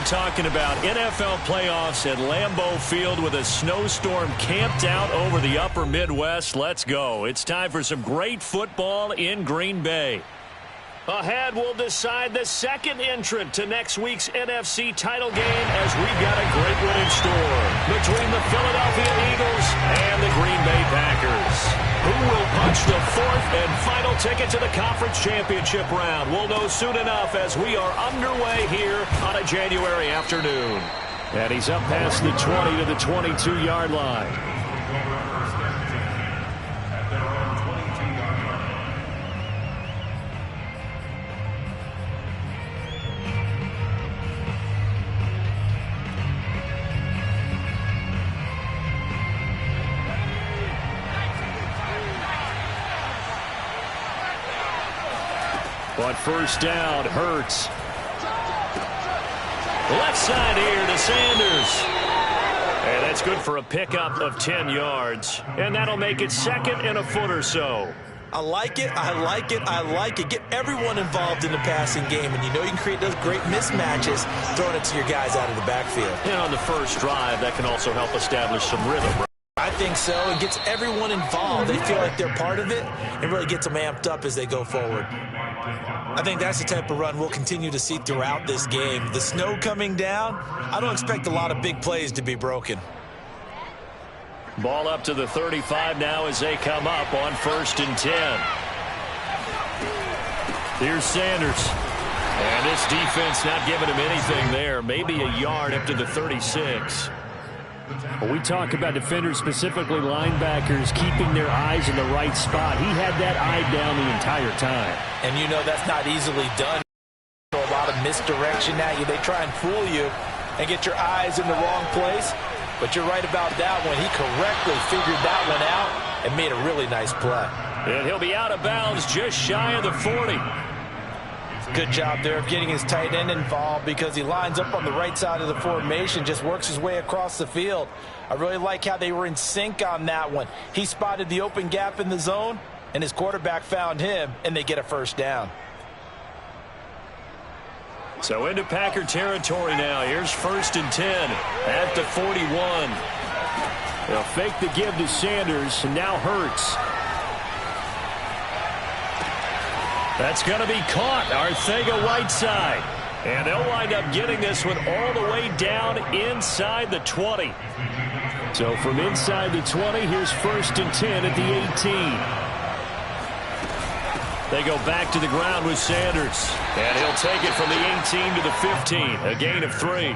talking about NFL playoffs at Lambeau Field with a snowstorm camped out over the upper Midwest. Let's go. It's time for some great football in Green Bay. Ahead, we'll decide the second entrant to next week's NFC title game as we've got a great one in store between the Philadelphia Eagles and the Green Bay Packers. Who will punch the fourth and final ticket to the conference championship round? We'll know soon enough as we are underway here on a January afternoon. And he's up past the 20 to the 22-yard line. But first down, Hurts. Left side here to Sanders. And that's good for a pickup of 10 yards. And that'll make it second and a foot or so. I like it, I like it, I like it. Get everyone involved in the passing game, and you know you can create those great mismatches throwing it to your guys out of the backfield. And on the first drive, that can also help establish some rhythm. I think so. It gets everyone involved. They feel like they're part of it and really gets them amped up as they go forward. I think that's the type of run we'll continue to see throughout this game. The snow coming down, I don't expect a lot of big plays to be broken. Ball up to the 35 now as they come up on 1st and 10. Here's Sanders. And this defense not giving him anything there. Maybe a yard up to the 36. When we talk about defenders, specifically linebackers, keeping their eyes in the right spot. He had that eye down the entire time. And you know that's not easily done. A lot of misdirection at you. They try and fool you and get your eyes in the wrong place. But you're right about that one. He correctly figured that one out and made a really nice play. And he'll be out of bounds just shy of the 40. Good job there of getting his tight end involved because he lines up on the right side of the formation, just works his way across the field. I really like how they were in sync on that one. He spotted the open gap in the zone, and his quarterback found him, and they get a first down. So into Packer territory now. Here's 1st and 10 at the 41. They'll fake the give to Sanders, and now Hurts. That's going to be caught. Arcega-Whiteside. And they'll wind up getting this one all the way down inside the 20. So from inside the 20, here's 1st and 10 at the 18. They go back to the ground with Sanders. And he'll take it from the 18 to the 15. A gain of 3.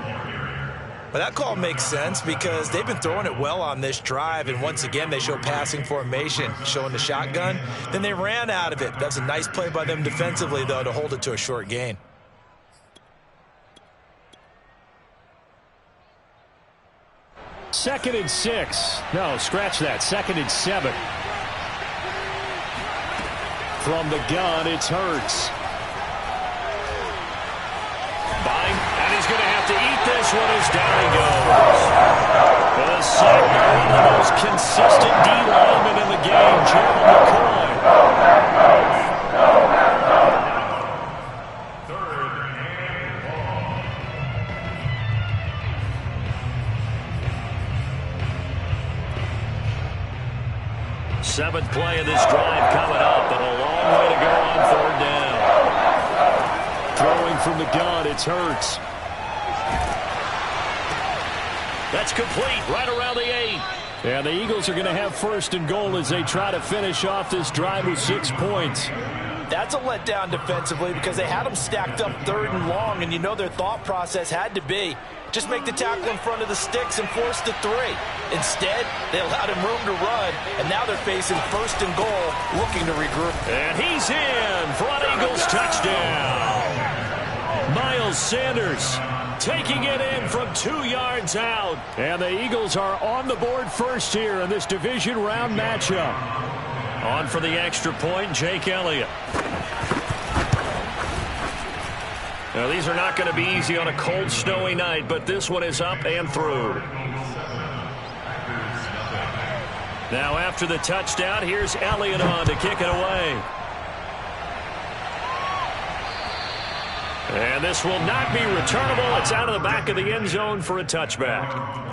But that call makes sense because they've been throwing it well on this drive, and once again they show passing formation, showing the shotgun. Then they ran out of it. That's a nice play by them defensively, though, to hold it to a short gain. Second and 6. No, scratch that. 2nd and 7. From the gun, it's Hurts. Buying, and he's going to have to eat this one as down he goes. The sack by one of the most consistent D linemen in the game, Gerald McCoy. Seventh play of this drive coming up, and a long way to go on 3rd down. Throwing from the gun, it's Hurts. That's complete right around the 8. And the Eagles are going to have 1st and goal as they try to finish off this drive with 6 points. That's a letdown defensively because they had them stacked up 3rd and long, and you know their thought process had to be just make the tackle in front of the sticks and force the 3. Instead, they allowed him room to run, and now they're facing 1st and goal, looking to regroup. And he's in for an Eagles touchdown. Miles Sanders taking it in from 2 yards out. And the Eagles are on the board first here in this division round matchup. On for the extra point, Jake Elliott. Now, these are not going to be easy on a cold, snowy night, but this one is up and through. Now, after the touchdown, here's Elliott on to kick it away. And this will not be returnable. It's out of the back of the end zone for a touchback.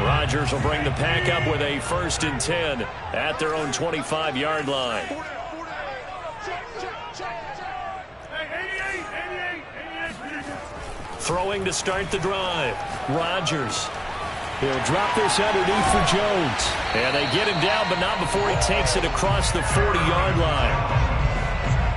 Rodgers will bring the pack up with a 1st and 10 at their own 25-yard line. Throwing to start the drive. Rodgers. He'll drop this underneath for Jones. And they get him down, but not before he takes it across the 40-yard line.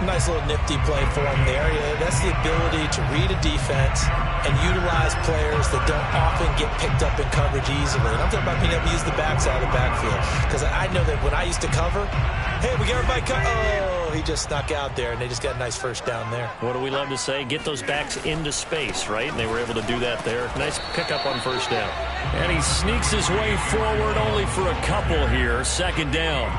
Nice little nifty play for him there. Yeah, that's the ability to read a defense and utilize players that don't often get picked up in coverage easily. And I'm talking about being able to use the backside of the backfield. Because I know that when I used to cover, hey, we get everybody oh, he just snuck out there, and they just got a nice 1st down there. What do we love to say? Get those backs into space, right? And they were able to do that there. Nice pickup on 1st down. And he sneaks his way forward only for a couple here. 2nd down.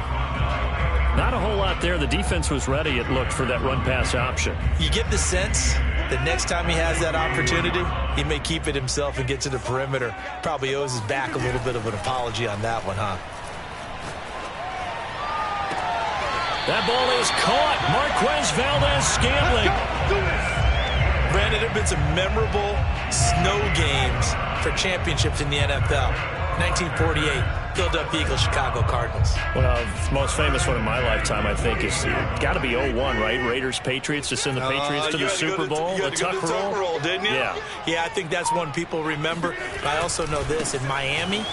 Not a whole lot there. The defense was ready, it looked, for that run-pass option. You get the sense that next time he has that opportunity, he may keep it himself and get to the perimeter. Probably owes his back a little bit of an apology on that one, huh? That ball is caught. Marquez Valdes-Scantling. Brandon, there have been some memorable snow games for championships in the NFL. 1948. Philadelphia Eagles, Chicago Cardinals. Well, the most famous one in my lifetime, I think, is got to be 01, right? Raiders, Patriots, to send the Patriots to the Super Bowl. You had to go to the Tuck roll, didn't you? Yeah. Yeah, I think that's one people remember. But I also know this. In Miami,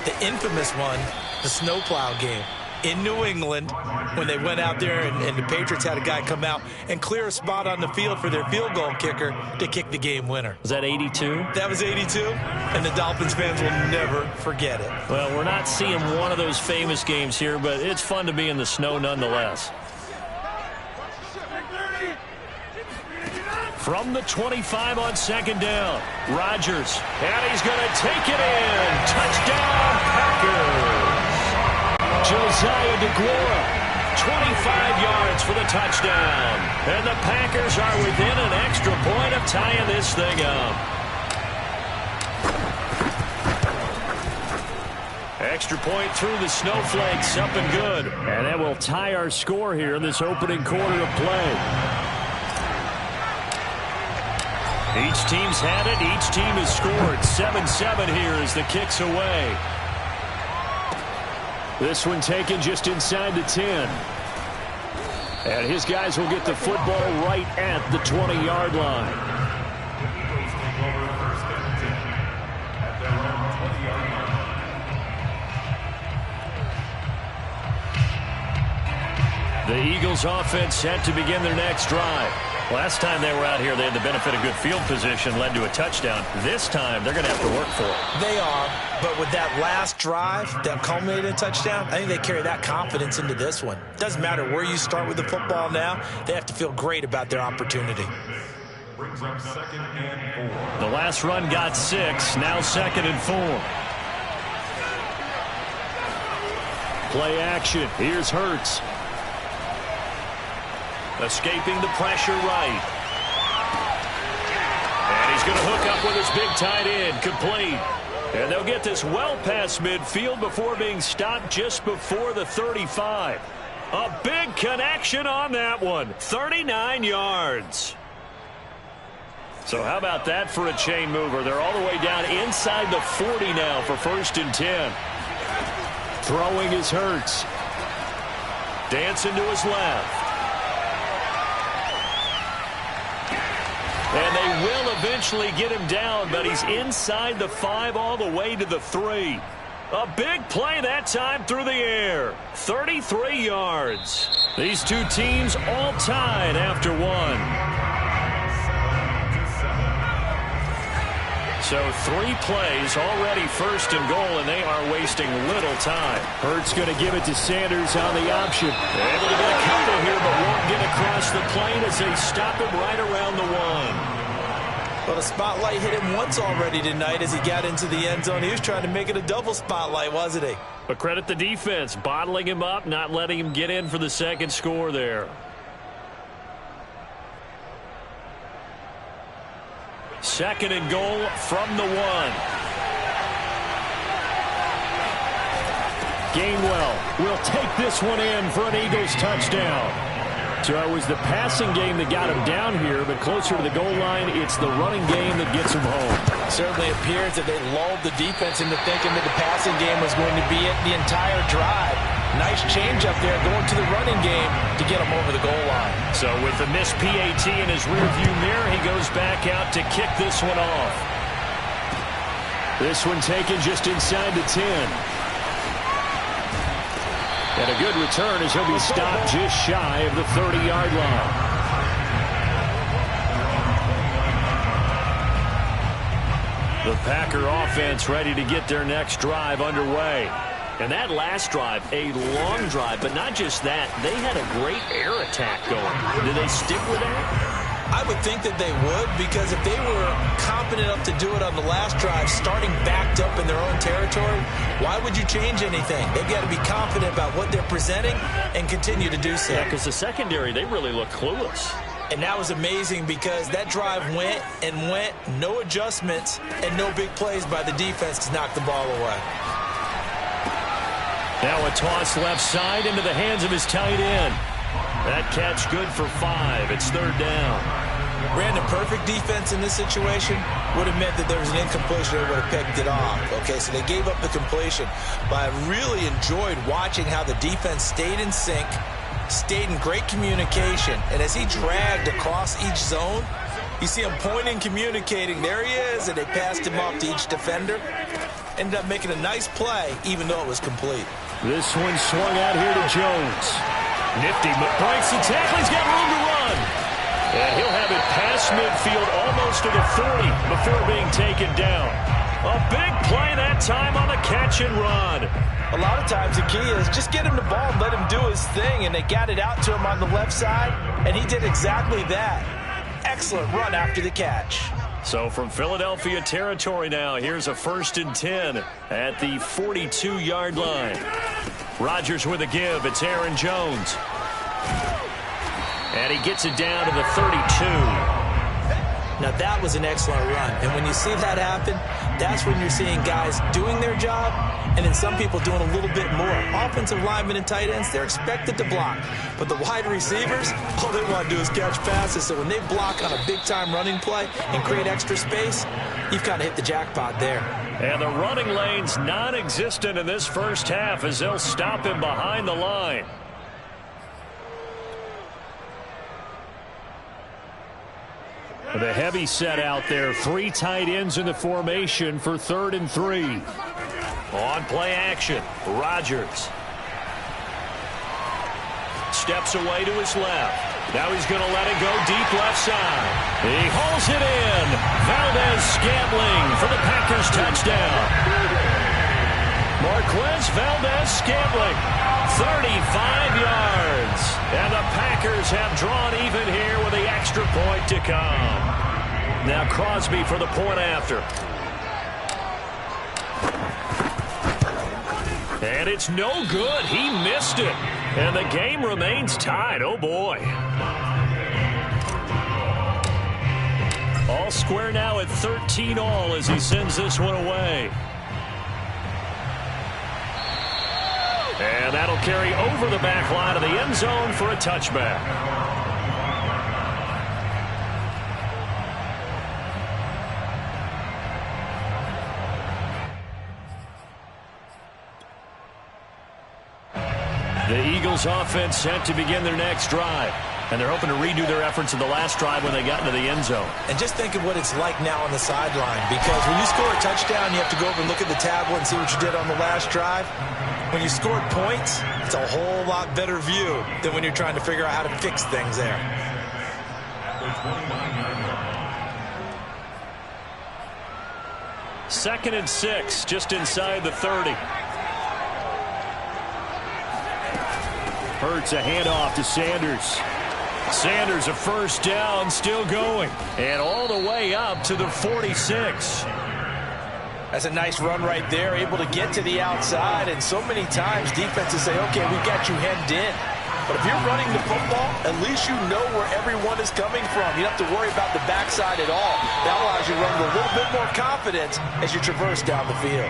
the infamous one, the snowplow game. In New England, when they went out there and the Patriots had a guy come out and clear a spot on the field for their field goal kicker to kick the game winner. Was that 82? That was 82, and the Dolphins fans will never forget it. Well, we're not seeing one of those famous games here, but it's fun to be in the snow nonetheless. From the 25 on 2nd down, Rodgers, and he's going to take it in. Touchdown, Packers. Josiah DeGuara, 25 yards for the touchdown. And the Packers are within an extra point of tying this thing up. Extra point through the snowflakes, up and good. And that will tie our score here in this opening quarter of play. Each team's had it. Each team has scored. 7-7 here as the kick's away. This one taken just inside the 10. And his guys will get the football right at the 20-yard line. The Eagles offense set to begin their next drive. Last time they were out here, they had the benefit of good field position, led to a touchdown. This time, they're going to have to work for it. They are, but with that last drive that culminated in a touchdown, I think they carry that confidence into this one. Doesn't matter where you start with the football now, they have to feel great about their opportunity. The last run got 6, now 2nd and 4. Play action. Here's Hurts. Escaping the pressure right. And he's going to hook up with his big tight end. Complete. And they'll get this well past midfield before being stopped just before the 35. A big connection on that one. 39 yards. So how about that for a chain mover? They're all the way down inside the 40 now for 1st and 10. Throwing is Hurts. Dancing to his left. And they will eventually get him down, but he's inside the 5 all the way to the 3. A big play that time through the air. 33 yards. These two teams all tied after 1. So 3 plays, already 1st and goal, and they are wasting little time. Hurts going to give it to Sanders on the option. Able to get a couple here, but won't get across the plane as they stop him right around the 1. Well, the spotlight hit him once already tonight as he got into the end zone. He was trying to make it a double spotlight, wasn't he? But credit the defense, bottling him up, not letting him get in for the 2nd score there. 2nd and goal from the 1. Gainwell will take this one in for an Eagles touchdown. So it was the passing game that got him down here, but closer to the goal line, it's the running game that gets him home. Certainly appears that they lulled the defense into thinking that the passing game was going to be it the entire drive. Nice change up there going to the running game to get him over the goal line. So with the missed PAT in his rearview mirror, he goes back out to kick this one off. This one taken just inside the 10. And a good return as he'll be stopped just shy of the 30-yard line. The Packer offense ready to get their next drive underway. And that last drive, a long drive, but not just that. They had a great air attack going. Did they stick with that? I would think that they would, because if they were competent enough to do it on the last drive, starting backed up in their own territory, why would you change anything? They've got to be confident about what they're presenting and continue to do so. Yeah, because the secondary, they really look clueless. And that was amazing because that drive went and went, no adjustments, and no big plays by the defense to knock the ball away. Now a toss left side into the hands of his tight end. That catch good for 5. It's 3rd down. Brandon, perfect defense in this situation would have meant that there was an incompletion. They would have picked it off. Okay, so they gave up the completion. But I really enjoyed watching how the defense stayed in sync, stayed in great communication. And as he dragged across each zone, you see him pointing, communicating. There he is, and they passed him off to each defender. Ended up making a nice play, even though it was complete. This one swung out here to Jones. Nifty, but breaks the tackle. He's got room to run. And he'll have it past midfield almost to the 40 before being taken down. A big play that time on the catch and run. A lot of times the key is just get him the ball and let him do his thing, and they got it out to him on the left side, and he did exactly that. Excellent run after the catch. So from Philadelphia territory now, here's a 1st and 10 at the 42-yard line. Rodgers with a give. It's Aaron Jones. And he gets it down to the 32. Now that was an excellent run. And when you see that happen, that's when you're seeing guys doing their job and then some people doing a little bit more. Offensive linemen and tight ends, they're expected to block. But the wide receivers, all they want to do is catch passes. So when they block on a big-time running play and create extra space, you've kind of hit the jackpot there. And the running lane's non-existent in this first half as they'll stop him behind the line. The heavy set out there. 3 tight ends in the formation for 3rd and 3. On play action, Rodgers. Steps away to his left. Now he's going to let it go deep left side. He hauls it in. Valdes-Scantling for the Packers touchdown. Marquez Valdes-Scantling, 35 yards. And the Packers have drawn even here with the extra point to come. Now Crosby for the point after. And it's no good. He missed it. And the game remains tied. Oh, boy. All square now at 13 all as he sends this one away. And that'll carry over the back line of the end zone for a touchback. The Eagles offense set to begin their next drive. And they're hoping to redo their efforts in the last drive when they got into the end zone. And just think of what it's like now on the sideline. Because when you score a touchdown, you have to go over and look at the tablet and see what you did on the last drive. When you scored points, it's a whole lot better view than when you're trying to figure out how to fix things there. Second and 6, just inside the 30. Hurts a handoff to Sanders. Sanders a first down, still going. And all the way up to the 46. That's a nice run right there, able to get to the outside. And so many times defenses say, okay, we've got you hemmed in. But if you're running the football, at least you know where everyone is coming from. You don't have to worry about the backside at all. That allows you to run with a little bit more confidence as you traverse down the field.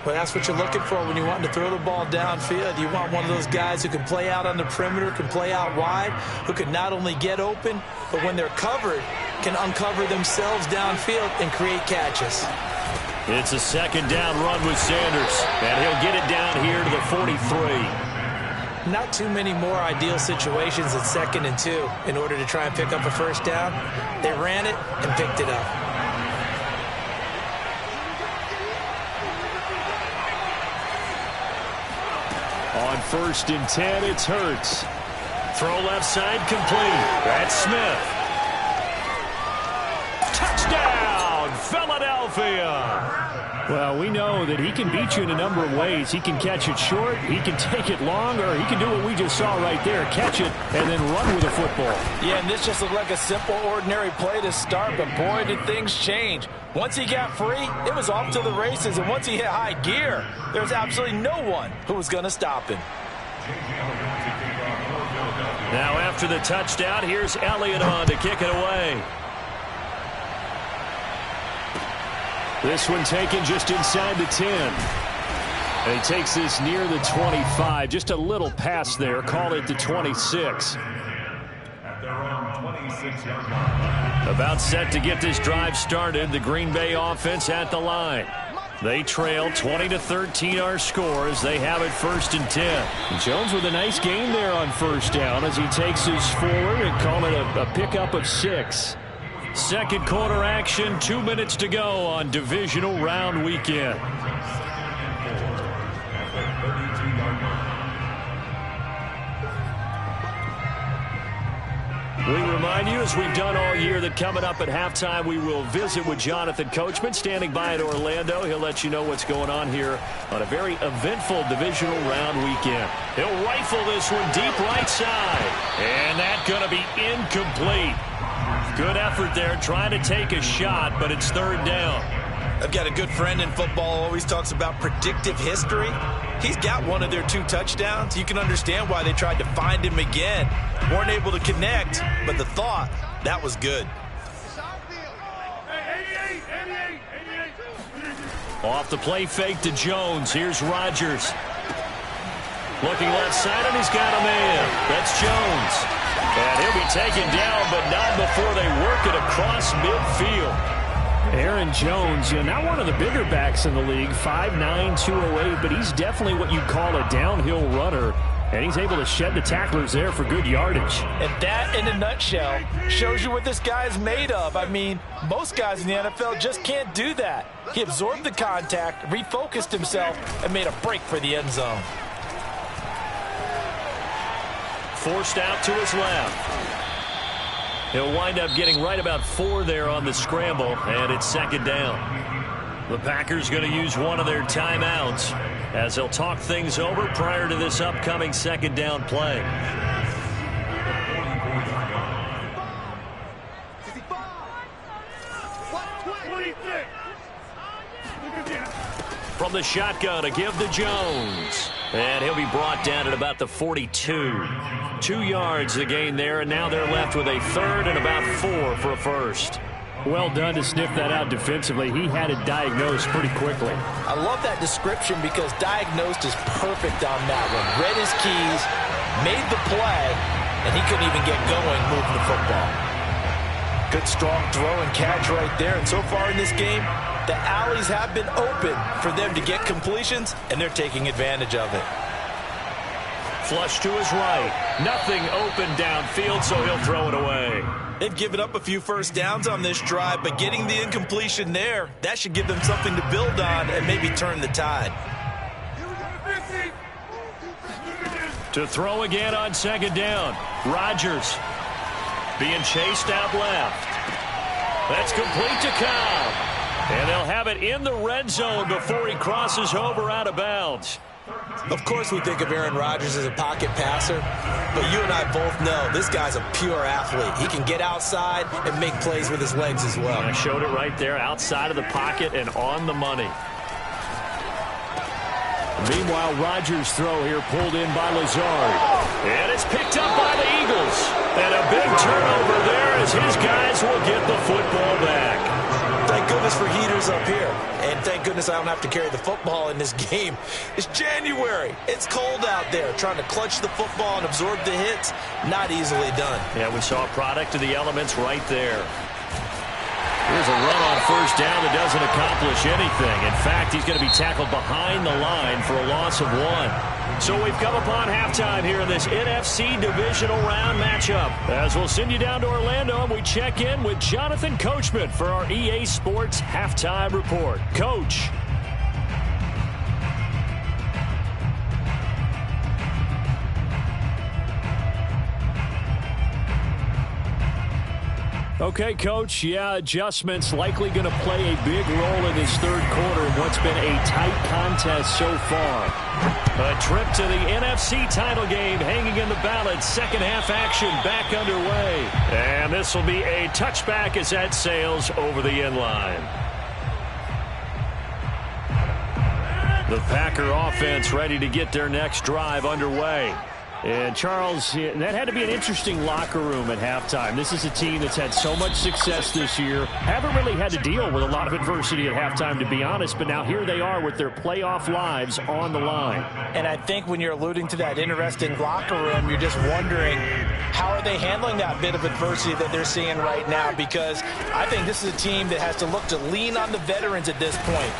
Well, that's what you're looking for when you want to throw the ball downfield. You want one of those guys who can play out on the perimeter, can play out wide, who can not only get open, but when they're covered, can uncover themselves downfield and create catches. It's a second down run with Sanders, and he'll get it down here to the 43. Not too many more ideal situations at 2nd and 2 in order to try and pick up a first down. They ran it and picked it up. On 1st and 10, it's Hurts. Throw left side complete. That's Smith. Touchdown, Philadelphia. Well, we know that he can beat you in a number of ways. He can catch it short, he can take it long, or he can do what we just saw right there, catch it and then run with the football. Yeah, and this just looked like a simple, ordinary play to start, but boy, did things change. Once he got free, it was off to the races, and once he hit high gear, there's absolutely no one who was going to stop him. Now after the touchdown, here's Elliott on to kick it away. This one taken just inside the 10. And he takes this near the 25. Just a little pass there. Call it the 26. About set to get this drive started. The Green Bay offense at the line. They trail 20-13 our score as they have it 1st and 10. Jones with a nice gain there on first down as he takes his forward and call it a pickup of 6. Second quarter action, 2 minutes to go on divisional round weekend. We remind you, as we've done all year, that coming up at halftime, we will visit with Jonathan Coachman, standing by in Orlando. He'll let you know what's going on here on a very eventful divisional round weekend. He'll rifle this one deep right side. And that's going to be incomplete. Good effort there, trying to take a shot, but it's 3rd down. I've got a good friend in football who always talks about predictive history. He's got one of their 2 touchdowns. You can understand why they tried to find him again. Weren't able to connect, but the thought, that was good. Off the play fake to Jones. Here's Rodgers. Looking left side, and he's got a man. That's Jones. And he'll be taken down, but not before they work it across midfield. Aaron Jones, not one of the bigger backs in the league, 5'9", 208, but he's definitely what you'd call a downhill runner. And he's able to shed the tacklers there for good yardage. And that, in a nutshell, shows you what this guy is made of. I mean, most guys in the NFL just can't do that. He absorbed the contact, refocused himself, and made a break for the end zone. Forced out to his left. He'll wind up getting right about 4 there on the scramble, and it's 2nd down. The Packers going to use one of their timeouts as they'll talk things over prior to this upcoming 2nd down play. From the shotgun, a give to Jones. And he'll be brought down at about the 42. 2 yards the gain there, and now they're left with a 3rd and about 4 for a first. Well done to sniff that out defensively. He had it diagnosed pretty quickly. I love that description because diagnosed is perfect on that one. Read his keys, made the play, and he couldn't even get going moving the football. Good strong throw and catch right there. And so far in this game, the alleys have been open for them to get completions, and they're taking advantage of it. Flush to his right. Nothing open downfield, so he'll throw it away. They've given up a few first downs on this drive, but getting the incompletion there, that should give them something to build on and maybe turn the tide. To throw again on 2nd down. Rodgers being chased out left. That's complete to Cobb. And they'll have it in the red zone before he crosses over out of bounds. Of course we think of Aaron Rodgers as a pocket passer, but you and I both know this guy's a pure athlete. He can get outside and make plays with his legs as well. I showed it right there, outside of the pocket and on the money. Meanwhile, Rodgers' throw here pulled in by Lazard. And it's picked up by the Eagles. And a big turnover there as his guys will get the football back. Thank goodness for heaters up here. And thank goodness I don't have to carry the football in this game. It's January. It's cold out there. Trying to clutch the football and absorb the hits, not easily done. Yeah, we saw a product of the elements right there. Here's a run on first down that doesn't accomplish anything. In fact, he's going to be tackled behind the line for a loss of 1. So we've come upon halftime here in this NFC Divisional Round matchup. As we'll send you down to Orlando, and we check in with Jonathan Coachman for our EA Sports Halftime Report. Coach. Okay, Coach, yeah, adjustments likely going to play a big role in this third quarter in what's been a tight contest so far. A trip to the NFC title game hanging in the balance. Second half action back underway. And this will be a touchback as that sails over the end line. The Packer offense ready to get their next drive underway. And, Charles, that had to be an interesting locker room at halftime. This is a team that's had so much success this year. Haven't really had to deal with a lot of adversity at halftime, to be honest. But now here they are with their playoff lives on the line. And I think when you're alluding to that interesting locker room, you're just wondering how are they handling that bit of adversity that they're seeing right now? Because I think this is a team that has to look to lean on the veterans at this point.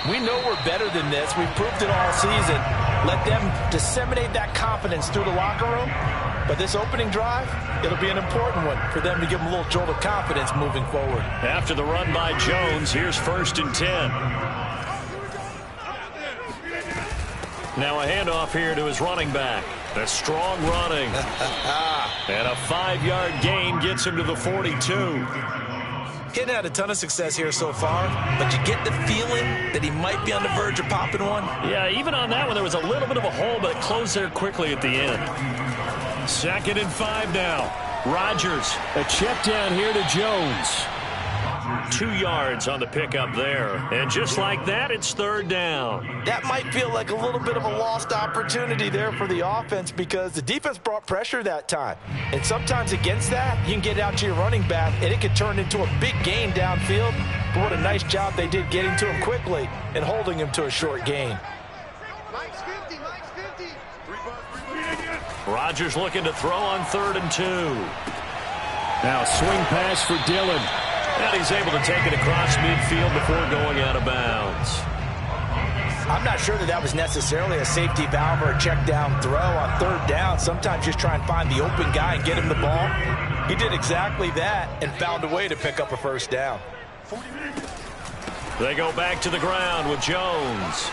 We know we're better than this. We've proved it all season. Let them disseminate that confidence through the locker room. But this opening drive, it'll be an important one for them to give them a little jolt of confidence moving forward. After the run by Jones, here's 1st and 10. Now a handoff here to his running back. A strong running. And a 5-yard gain gets him to the 42. He's had a ton of success here so far, but you get the feeling that he might be on the verge of popping one. Yeah, even on that one, there was a little bit of a hole, but it closed there quickly at the end. 2nd and 5 now. Rodgers. A check down here to Jones. 2 yards on the pickup there. And just like that, it's 3rd down. That might feel like a little bit of a lost opportunity there for the offense because the defense brought pressure that time. And sometimes against that, you can get out to your running back, and it could turn into a big gain downfield. But what a nice job they did getting to him quickly and holding him to a short gain. Rodgers looking to throw on 3rd and 2. Now swing pass for Dillon. And he's able to take it across midfield before going out of bounds. I'm not sure that was necessarily a safety valve or a check down throw on 3rd down. Sometimes just try and find the open guy and get him the ball. He did exactly that and found a way to pick up a 1st down. They go back to the ground with Jones.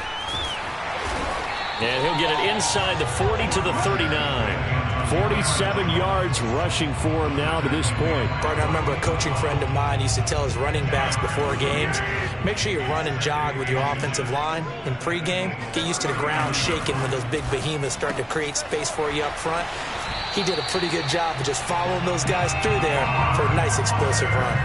And he'll get it inside the 40 to the 39. 47 yards rushing for him now to this point. Partner, I remember a coaching friend of mine used to tell his running backs before games, make sure you run and jog with your offensive line in pregame. Get used to the ground shaking when those big behemoths start to create space for you up front. He did a pretty good job of just following those guys through there for a nice explosive run.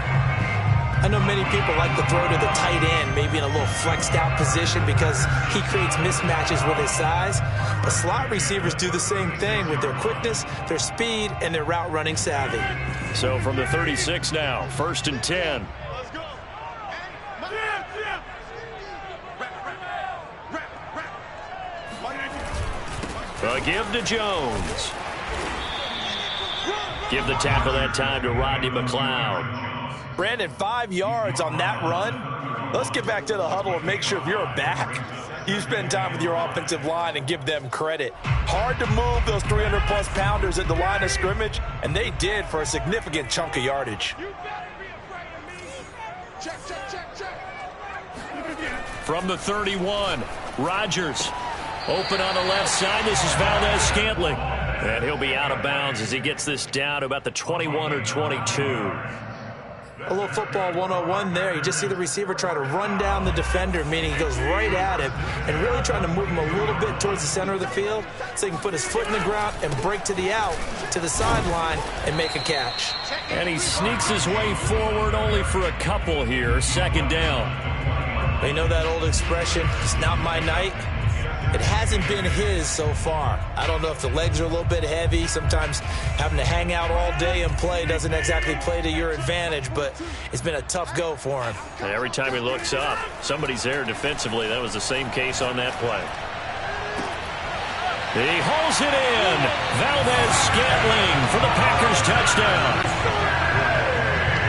I know many people like to throw to the tight end, maybe in a little flexed out position because he creates mismatches with his size. But slot receivers do the same thing with their quickness, their speed, and their route running savvy. So from the 36 now, 1st and 10. A give to Jones. Give the tackle that time to Rodney McLeod. Brandon, 5 yards on that run. Let's get back to the huddle and make sure if you're a back, you spend time with your offensive line and give them credit. Hard to move those 300-plus pounders at the line of scrimmage, and they did for a significant chunk of yardage. From the 31, Rodgers. Open on the left side. This is Valdez-Scantling. And he'll be out of bounds as he gets this down to about the 21 or 22. A little football 101 there. You just see the receiver try to run down the defender, meaning he goes right at him and really trying to move him a little bit towards the center of the field so he can put his foot in the ground and break to the out, to the sideline, and make a catch. And he sneaks his way forward only for a couple here. 2nd down. They know that old expression, it's not my night. it hasn't been his so far. I don't know if the legs are a little bit heavy. Sometimes having to hang out all day and play doesn't exactly play to your advantage, but it's been a tough go for him. And every time he looks up, somebody's there defensively. That was the same case on that play. He hauls it in. Valdez-Scantling for the Packers touchdown.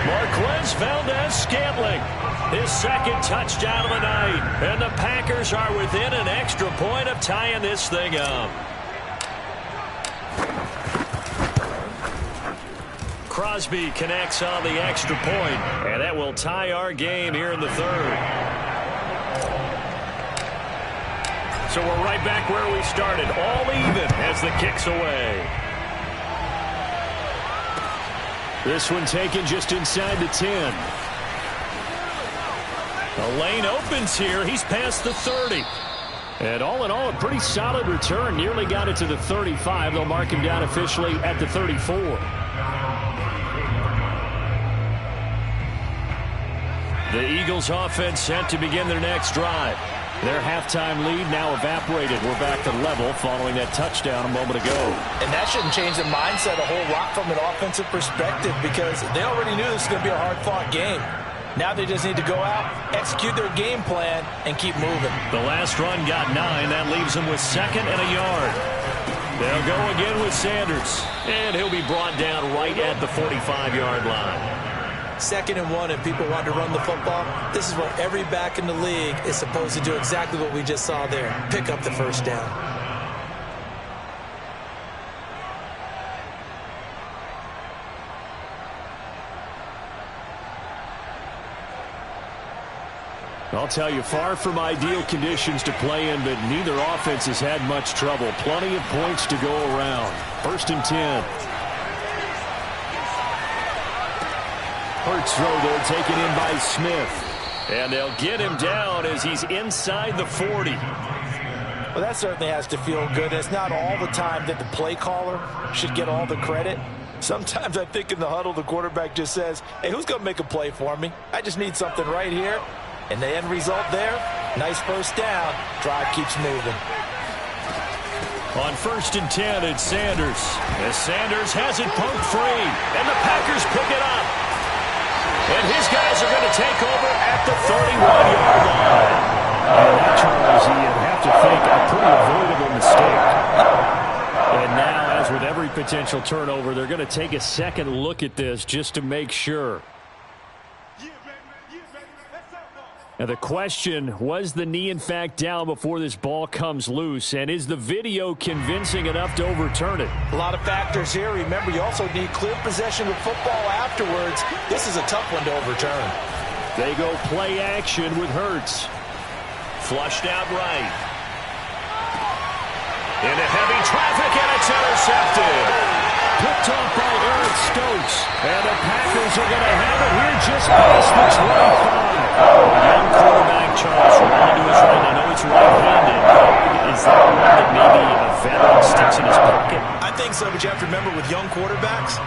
Marquez Valdez-Scantling, his second touchdown of the night. And the Packers are within an extra point of tying this thing up. Crosby connects on the extra point, and that will tie our game here in the third. So we're right back where we started, all even as the kick's away. This one taken just inside the 10. The lane opens here. He's past the 30. And all in all, a pretty solid return. Nearly got it to the 35. They'll mark him down officially at the 34. The Eagles offense set to begin their next drive. Their halftime lead now evaporated. We're back to level following that touchdown a moment ago. And that shouldn't change the mindset a whole lot from an offensive perspective, because they already knew this was going to be a hard-fought game. Now they just need to go out, execute their game plan, and keep moving. The last run got 9. That leaves them with 2nd and a yard. They'll go again with Sanders, and he'll be brought down right at the 45-yard line. 2nd and 1, and people want to run the football. This is what every back in the league is supposed to do, exactly what we just saw there. Pick up the first down. I'll tell you, far from ideal conditions to play in, but neither offense has had much trouble. Plenty of points to go around. 1st and 10. Hurts throw there, taken in by Smith. And they'll get him down as he's inside the 40. Well, that certainly has to feel good. It's not all the time that the play caller should get all the credit. Sometimes I think in the huddle, the quarterback just says, hey, who's going to make a play for me? I just need something right here. And the end result there, nice first down. Drive keeps moving. On 1st and 10, it's Sanders. As Sanders has it poked free, and the Packers pick it up. And his guys are going to take over at the 31-yard line. And Charles, you'd have to think a pretty avoidable mistake. And now, as with every potential turnover, they're going to take a second look at this just to make sure. Now the question, was the knee in fact down before this ball comes loose? And is the video convincing enough to overturn it? A lot of factors here. Remember, you also need clear possession of football afterwards. This is a tough one to overturn. They go play action with Hurts. Flushed out right. Into heavy traffic, and it's intercepted. Picked off by Eric Stokes. And the Packers are going to have it here just past the 25. Young quarterback, Charles, rolling to his right. I know he's right-handed. Is that one that maybe a veteran sticks in his pocket? I think so, but you have to remember with young quarterbacks,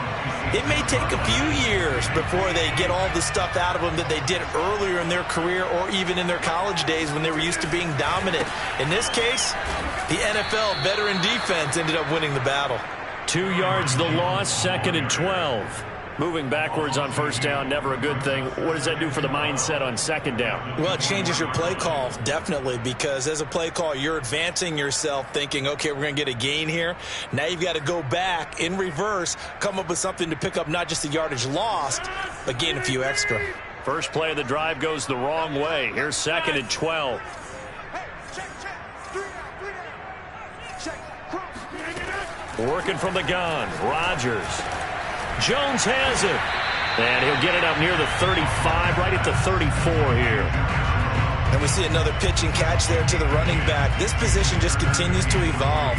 it may take a few years before they get all the stuff out of them that they did earlier in their career or even in their college days when they were used to being dominant. In this case, the NFL veteran defense ended up winning the battle. 2 yards the loss, 2nd and 12. Moving backwards on first down, never a good thing. What does that do for the mindset on 2nd down? Well, it changes your play call, definitely, because as a play call, you're advancing yourself thinking, okay, we're going to get a gain here. Now you've got to go back in reverse, come up with something to pick up not just the yardage lost, but gain a few extra. First play of the drive goes the wrong way. Here's 2nd and 12. Working from the gun, Rodgers. Jones has it. And he'll get it up near the 35, right at the 34 here. And we see another pitch and catch there to the running back. This position just continues to evolve.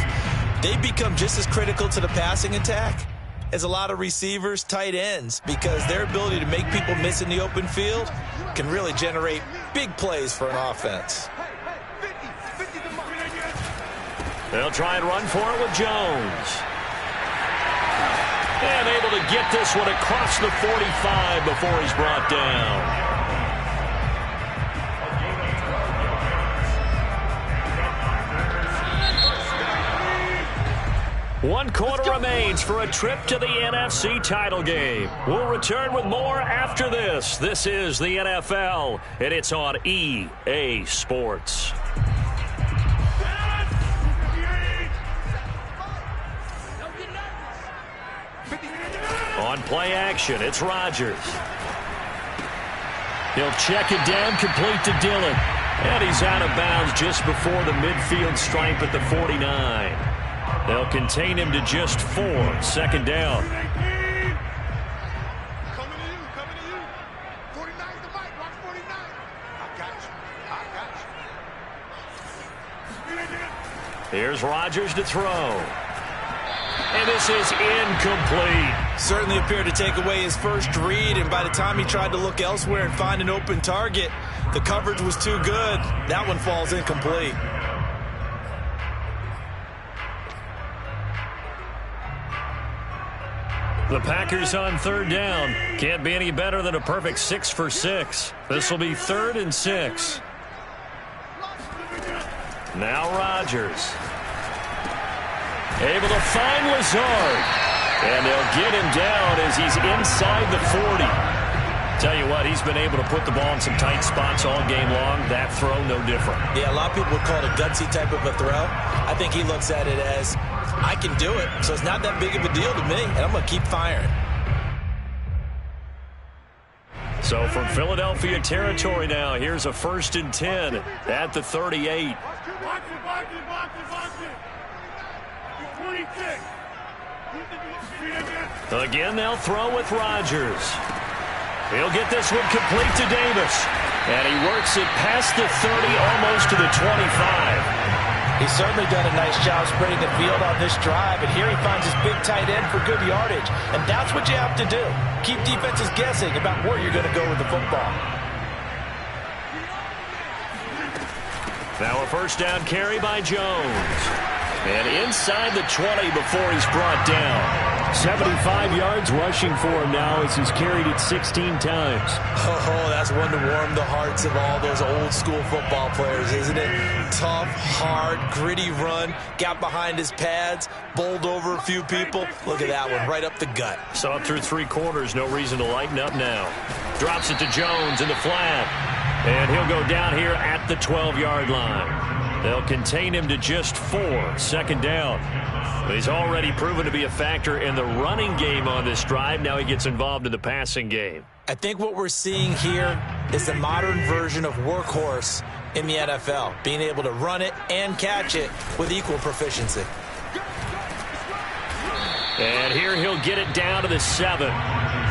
They become just as critical to the passing attack as a lot of receivers, tight ends, because their ability to make people miss in the open field can really generate big plays for an offense. They'll try and run for it with Jones. And able to get this one across the 45 before he's brought down. 1 quarter remains for a trip to the NFC title game. We'll return with more after this. This is the NFL, and it's on EA Sports. On play action, it's Rodgers. He'll check it down, complete to Dillon. And he's out of bounds just before the midfield stripe at the 49. They'll contain him to just 4. 2nd down. Coming to you. 49's the mic. Watch 49. I got you. Here's Rodgers to throw. And this is incomplete. Certainly appeared to take away his first read, and by the time he tried to look elsewhere and find an open target, the coverage was too good. That one falls incomplete. The Packers on 3rd down. Can't be any better than a perfect 6 for 6. This will be 3rd and 6. Now Rodgers. Able to find Lazard. And they'll get him down as he's inside the 40. Tell you what, he's been able to put the ball in some tight spots all game long. That throw, no different. Yeah, a lot of people would call it a gutsy type of a throw. I think he looks at it as, I can do it, so it's not that big of a deal to me, and I'm going to keep firing. So from Philadelphia territory now, here's a 1st and 10 at the 38. Watch it. 26. Again, they'll throw with Rodgers. He'll get this one complete to Davis. And he works it past the 30, almost to the 25. He's certainly done a nice job spreading the field on this drive, and here he finds his big tight end for good yardage. And that's what you have to do. Keep defenses guessing about where you're going to go with the football. Now a 1st down carry by Jones. And inside the 20 before he's brought down. 75 yards rushing for him now as he's carried it 16 times. Oh, that's one to warm the hearts of all those old school football players, isn't it? Tough, hard, gritty run, got behind his pads, bowled over a few people. Look at that one, right up the gut. So up through 3 quarters, no reason to lighten up now. Drops it to Jones in the flat. And he'll go down here at the 12-yard line. They'll contain him to just 4. 2nd down. He's already proven to be a factor in the running game on this drive. Now he gets involved in the passing game. I think what we're seeing here is the modern version of workhorse in the NFL, being able to run it and catch it with equal proficiency. And here he'll get it down to the 7.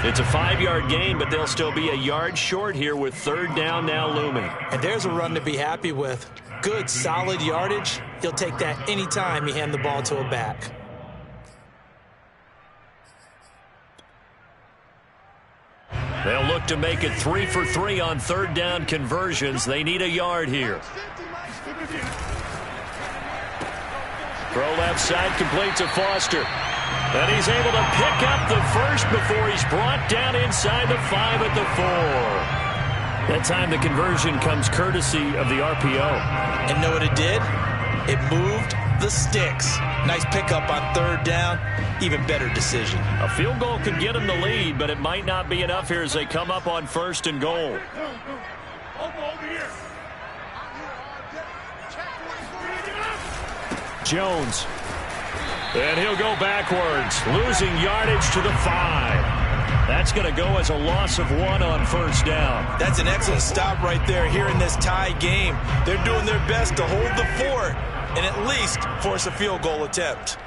It's a 5-yard gain, but they'll still be a yard short here with 3rd down now looming. And there's a run to be happy with. Good, solid yardage. He'll take that anytime you hand the ball to a back. They'll look to make it 3 for 3 on 3rd down conversions. They need a yard here. Throw left side, complete to Foster. And he's able to pick up the 1st before he's brought down inside the 5 at the 4. That time the conversion comes courtesy of the RPO. And know what it did? It moved the sticks. Nice pickup on 3rd down. Even better decision. A field goal could get him the lead, but it might not be enough here as they come up on 1st and goal. Jones. And he'll go backwards, losing yardage to the 5. That's going to go as a loss of 1 on 1st down. That's an excellent stop right there here in this tie game. They're doing their best to hold the fort and at least force a field goal attempt.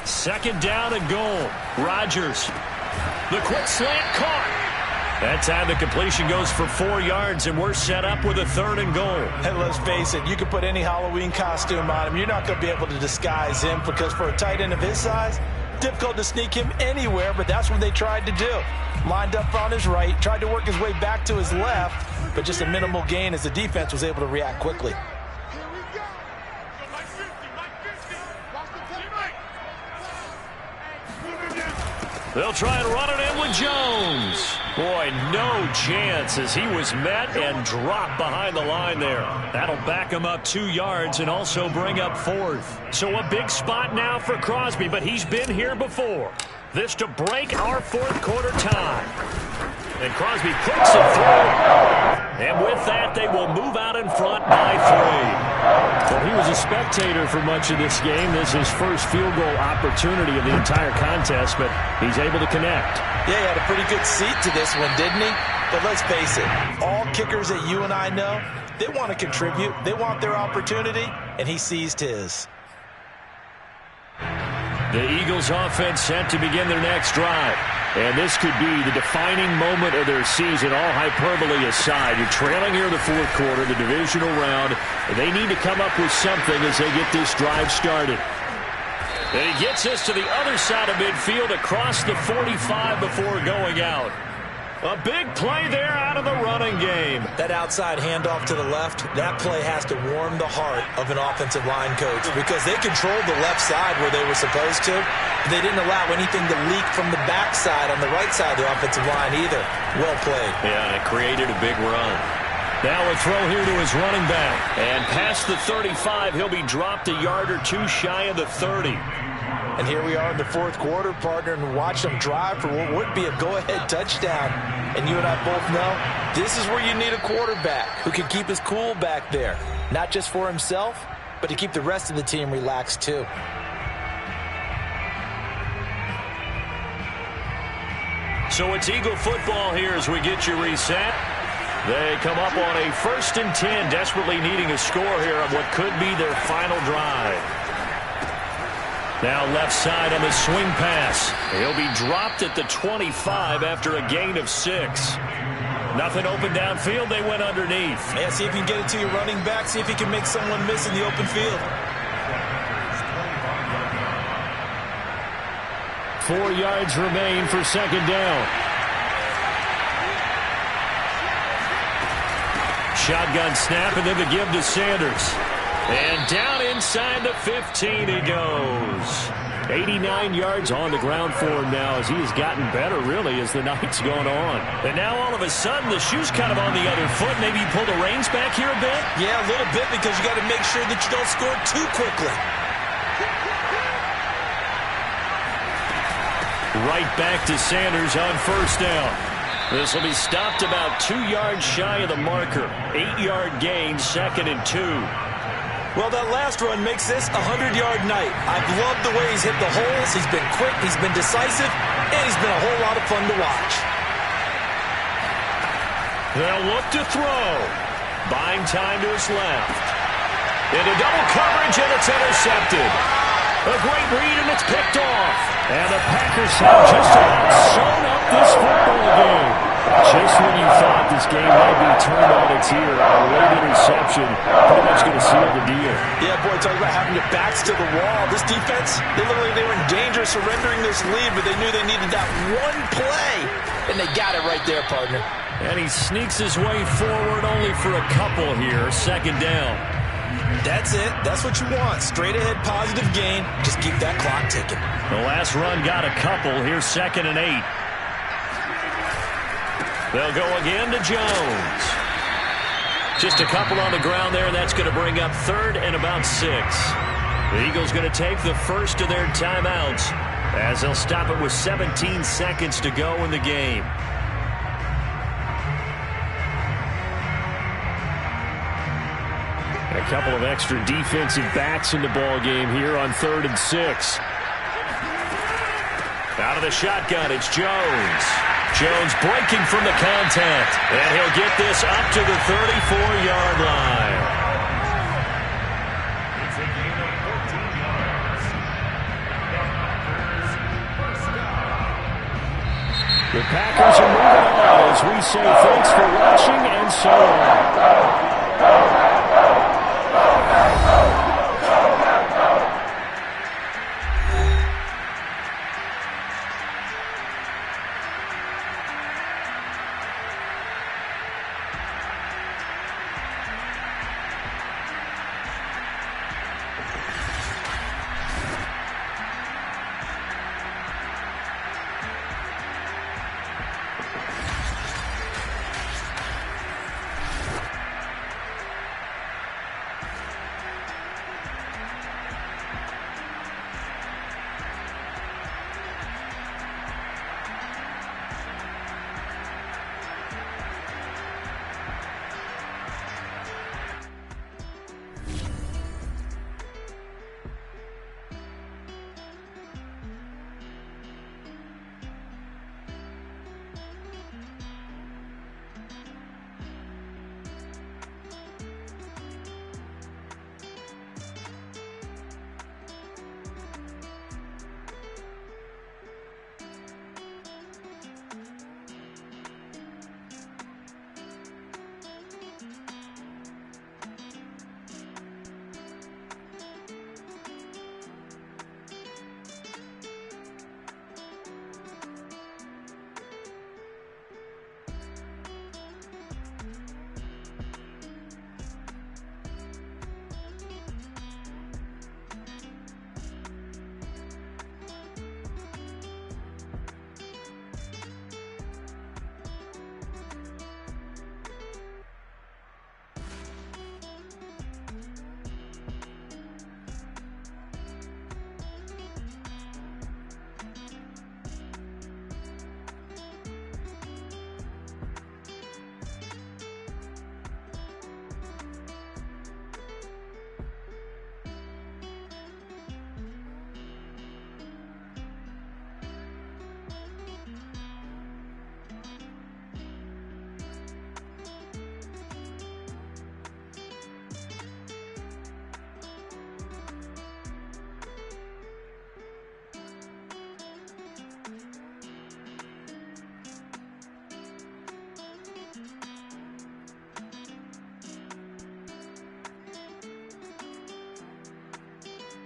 Second down and goal. Rodgers. The quick slant caught. That time the completion goes for 4 yards, and we're set up with a 3rd and goal. And let's face it, you can put any Halloween costume on him. You're not going to be able to disguise him because for a tight end of his size, difficult to sneak him anywhere, but that's what they tried to do. Lined up on his right, tried to work his way back to his left, but just a minimal gain as the defense was able to react quickly. They'll try and run it in with Jones. Boy, no chance as he was met and dropped behind the line there. That'll back him up 2 yards and also bring up 4th. So a big spot now for Crosby, but he's been here before. This to break our 4th quarter tie. And Crosby puts it through. And with that, they will move out in front by 3. Well, he was a spectator for much of this game. This is his first field goal opportunity of the entire contest, but he's able to connect. Yeah, he had a pretty good seat to this one, didn't he? But let's face it, all kickers that you and I know, they want to contribute. They want their opportunity, and he seized his. The Eagles offense set to begin their next drive. And this could be the defining moment of their season, all hyperbole aside. You're trailing here in the 4th quarter, the divisional round. They need to come up with something as they get this drive started. And he gets us to the other side of midfield across the 45 before going out. A big play there out of the running game. That outside handoff to the left, that play has to warm the heart of an offensive line coach because they controlled the left side where they were supposed to. They didn't allow anything to leak from the backside on the right side of the offensive line either. Well played. Yeah, and it created a big run. Now a throw here to his running back. And past the 35, he'll be dropped a yard or 2 shy of the 30. And here we are in the 4th quarter, partner, and watch them drive for what would be a go-ahead touchdown. And you and I both know this is where you need a quarterback who can keep his cool back there. Not just for himself, but to keep the rest of the team relaxed too. So it's Eagle football here as we get you reset. They come up on a 1st and 10, desperately needing a score here on what could be their final drive. Now left side on the swing pass. He'll be dropped at the 25 after a gain of 6. Nothing open downfield. They went underneath. Yeah, see if you can get it to your running back. See if you can make someone miss in the open field. 4 yards remain for 2nd down. Shotgun snap and then the give to Sanders. And down inside the 15 he goes. 89 yards on the ground for him now as he has gotten better, really, as the night's gone on. And now all of a sudden the shoe's kind of on the other foot. Maybe you pull the reins back here a bit? Yeah, a little bit because you got to make sure that you don't score too quickly. Right back to Sanders on 1st down. This will be stopped about 2 yards shy of the marker. 8-yard gain, 2nd and 2. Well, that last run makes this a 100-yard night. I've loved the way he's hit the holes. He's been quick, he's been decisive, and he's been a whole lot of fun to watch. They'll look to throw. Buying time to his left. Into double coverage, and it's intercepted. A great read, and it's picked off. And the Packers have just about sewn up this football game. Just when you thought this game might be turned on its ear, a late interception pretty much going to seal the deal. Yeah, boy, talk about having your backs to the wall. This defense, they were in danger of surrendering this lead, but they knew they needed that one play, and they got it right there, partner. And he sneaks his way forward only for a couple here. 2nd down. That's it. That's what you want. Straight ahead, positive gain. Just keep that clock ticking. The last run got a couple. Here's 2nd and 8. They'll go again to Jones. Just a couple on the ground there. That's going to bring up 3rd and about 6. The Eagles going to take the first of their timeouts as they'll stop it with 17 seconds to go in the game. A couple of extra defensive backs in the ball game here on 3rd and 6. Out of the shotgun, it's Jones. Jones breaking from the contact. And he'll get this up to the 34-yard line. The Packers are moving on as we say thanks for watching and so on.